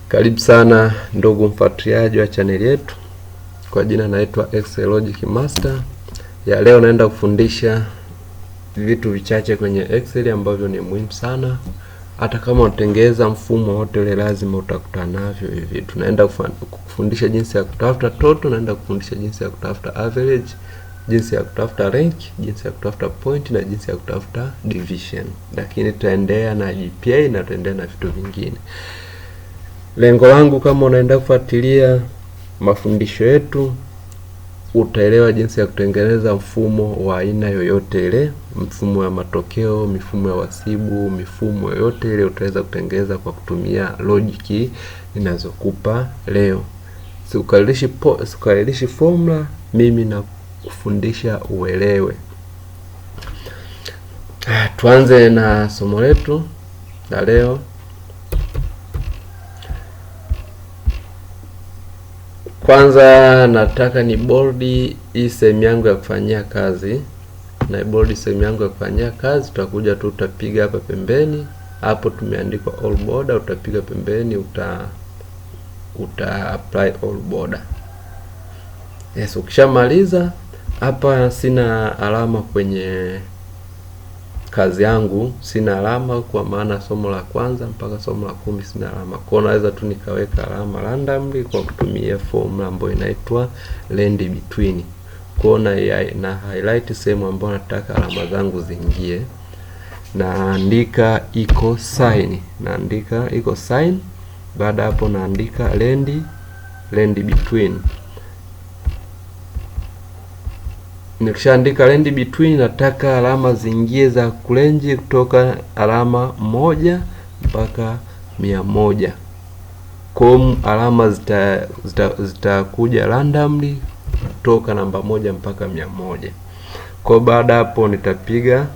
Karibu sana ndugu mfuatiliaji wa channel yetu. Kwa jina naitwa ExcelMasterTZ. Ya leo naenda kufundisha vitu vichache kwenye Excel ambavyo ni muhimu sana. Hata kama utengeza mfumo wote ule lazima utakutana navyo hivi vitu. Naenda kufundisha jinsi ya kutafuta total, naenda kufundisha jinsi ya kutafuta average, jinsi ya kutafuta rank, jinsi ya kutafuta point na jinsi ya kutafuta division. Lakini tutaendelea na GPA na tutaendelea na vitu vingine. Lengo langu, kama unaenda kufuatilia mafundisho yetu, utaelewa jinsi ya kutengeneza mfumo wa aina yoyote ile, mfumo wa matokeo, mifumo ya wasibu, mifumo yoyote ile utaweza kutengeneza kwa kutumia logic ninazokupa leo. Sikalilishi formula, mimi na kufundisha uelewe. Tuanze na somo letu la leo. Kwanza nataka ni board hii sehemu yangu ya kufanyia kazi. Na board sehemu yangu ya kufanyia kazi, tutakuja tu utapiga hapa pembeni. Hapo tumeandikwa all border, utapiga pembeni, uta apply all border. Yes, ukishamaliza hapa sina alama kwenye kazi yangu, sina alama kwa maana somo la kwanza mpaka somo la 10 sina alama. Kwa naweza tu nikaweka alama randomly kwa kutumia formula ambayo inaitwa land between. Kwa na highlight sehemu ambayo nataka alama zangu ziingie. Naandika equal sign. Naandika equal sign. Baada hapo naandika land between. Nikishaandika land between, nataka alama zingie za kulenji kutoka alama 1 mpaka 100. Kwa alama zitakuja randomly kutoka namba 1 mpaka 100. Kwa baada hapo nitapiga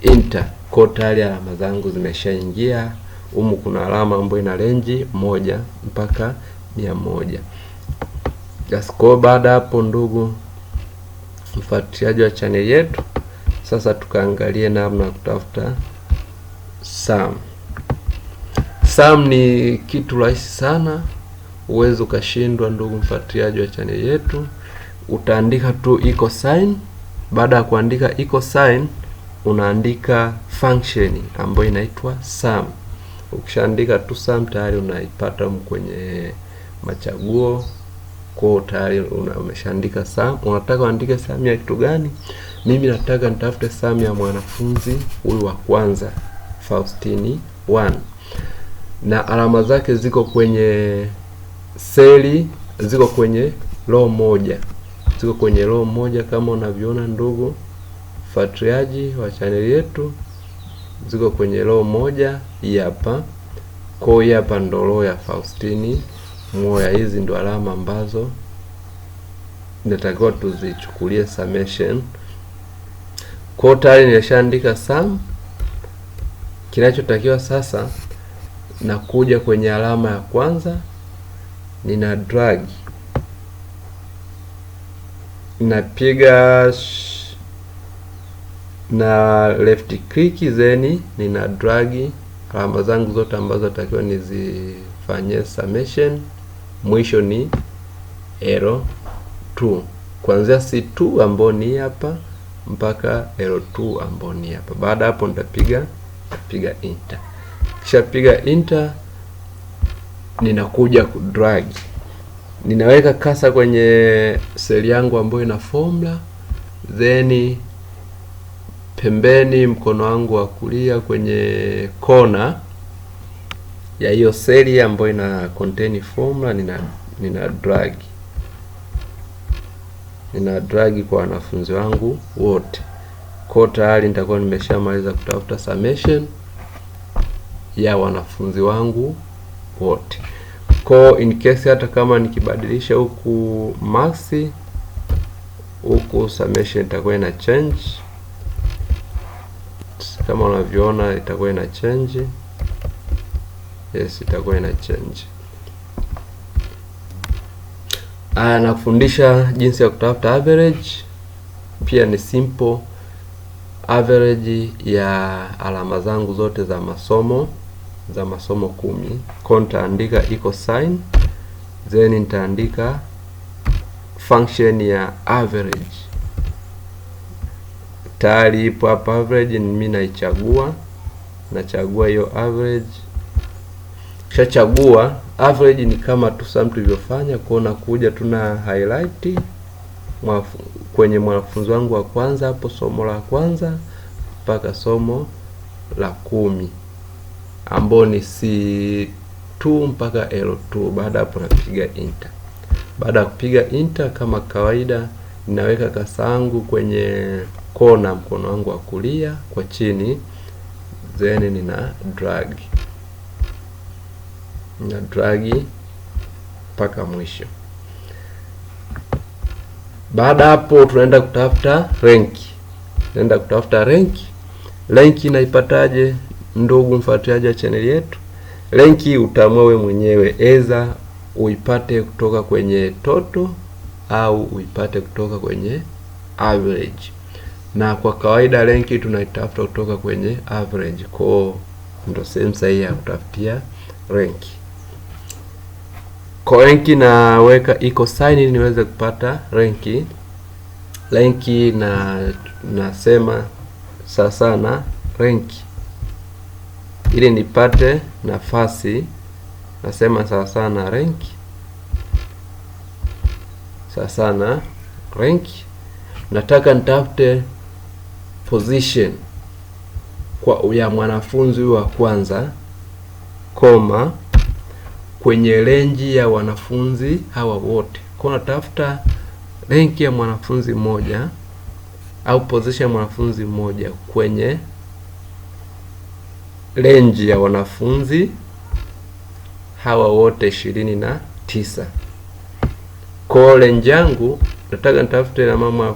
enter. Kwa tayari alama zangu zimeshaingia. Humu kuna alama ambayo ina range 1 mpaka 100. Just kwa baada hapo, ndugu mfuatiliaji wa channel yetu, sasa tukaangalie namna ya kutafuta sum. Sum ni kitu rahisi sana, uwezo ukashindwa ndugu mfuatiliaji wa channel yetu. Utaandika tu equal sign. Baada ya kuandika equal sign, unaandika function ambayo inaitwa sum. Ukishaandika tu sum, tayari unaipata kwenye machaguo. Kwa tayari umeshaandika sum. Unataka uandike sum ya kitu gani? Mimi nataka nitafute sum ya mwanafunzi huyu wa kwanza, Faustini 1. Na alama zake ziko kwenye seli, ziko kwenye row moja. Ziko kwenye row moja kama unavyoona ndugu fuatiliaji wa channel yetu. Ziko kwenye row moja hii hapa. Kwa hiyo hapa ndo row ya Faustini moja. Hizi ndo alama ambazo natakiwa tuzichukulie summation. Kwa tayari nimeshaandika sum. Kinachotakiwa sasa, na kuja kwenye alama ya kwanza, nina drag, napiga na left click, then nina drag alama zangu zote ambazo natakiwa nizifanyie summation. Mwisho ni L2, kuanzia C2 ambao ni hapa mpaka L2 ambao ni hapa. Baada hapo nitapiga enter. Kisha piga enter, ninakuja kudrag. Ninaweka kasa kwenye seli yangu ambayo ina formula, then pembeni mkono wangu wa kulia kwenye kona ya hiyo seli ambayo ina contain formula, nina drag kwa wanafunzi wangu wote. Kwa tayari nitakuwa nimeshamaliza kutafuta summation ya wanafunzi wangu wote. Kwa in case hata kama nikibadilisha huku marks, huku summation itakuwa ina change. Kama unavyoona itakuwa ina change. Yes, itakuwa ina change. Nakufundisha jinsi ya kutafuta average. Pia ni simple average ya alama zangu zote za masomo za masomo 10. Kwa nitaandika equal sign, then nitaandika function ya average. Tayari ipo hapa average, mimi nachagua hiyo average. Kishachagua average ni kama tu sum tulivyofanya, kwa nakuja tuna highlight kwenye mwanafunzi wangu wa kwanza hapo, somo la kwanza mpaka somo la 10, ambao ni C2 mpaka L2. Baada hapo napiga enter. Baada ya kupiga enter, kama kawaida, ninaweka kasangu kwenye kona mkono wangu wa kulia kwa chini, then nina drag mpaka mwisho. Baada hapo tunaenda kutafuta rank. Rank inaipataje, ndugu mfuatiliaji wa channel yetu? Rank utaamua wewe mwenyewe, eza uipate kutoka kwenye total au uipate kutoka kwenye average. Na kwa kawaida rank tunaitafuta kutoka kwenye average, kwa ndo sehemu sahihi ya kutafutia rank. Kwa rank naweka equal sign ili niweze kupata rank. Rank nasema sasa na rank ili nipate nafasi, nasema sasa na rank, sasa na rank. Nataka nitafute position kwa ya mwanafunzi wa kwanza, koma kwenye range ya wanafunzi hawa wote. Kwa natafuta rank ya mwanafunzi mmoja au position ya mwanafunzi mmoja kwenye range ya wanafunzi hawa wote 29. Kwa range yangu nataka nitafute na mama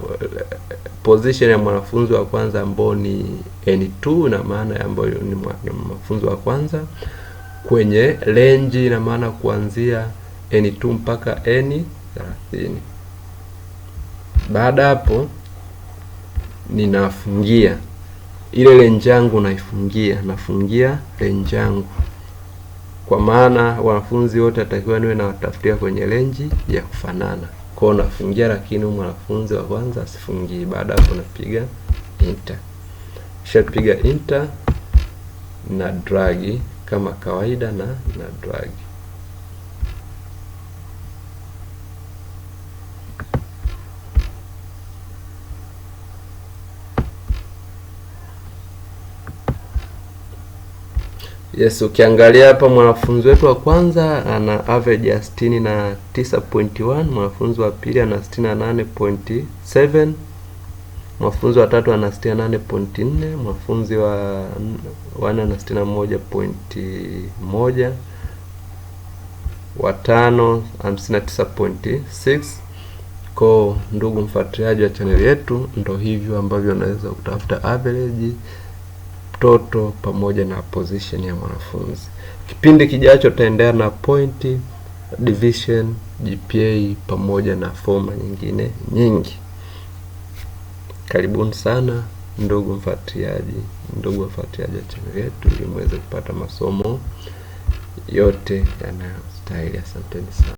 position ya mwanafunzi wa kwanza ambao ni N2, na maana ambayo ni mwanafunzi wa kwanza kwenye range, na maana kuanzia N2 mpaka N30. Baada hapo ninafungia ile range yangu, nafungia range yangu, kwa maana wanafunzi wote atakiwa niwe na watafutia kwenye range ya kufanana. Kwa nafungia, lakini mwanafunzi wa kwanza asifungii. Baada hapo napiga enter. Kisha piga enter na drag kama kawaida, na drag. Yes, ukiangalia hapa mwanafunzi wetu wa kwanza ana average ya 69.1, mwanafunzi wa pili ana 68.7, mwanafunzi wa tatu ana 68.4, mwanafunzi wa 4 ana 61.1, wa tano 59.6. Kwa ndugu mfuatiliaji wa channel yetu, ndo hivyo ambavyo unaweza kutafuta average, total pamoja na position ya mwanafunzi. Kipindi kijacho taendelea na point, division, GPA pamoja na forma nyingine nyingi. Karibuni sana ndugu mfuatiliaji wa channel yetu, ili muweze kupata masomo yote yanayostahili. Asanteni sana.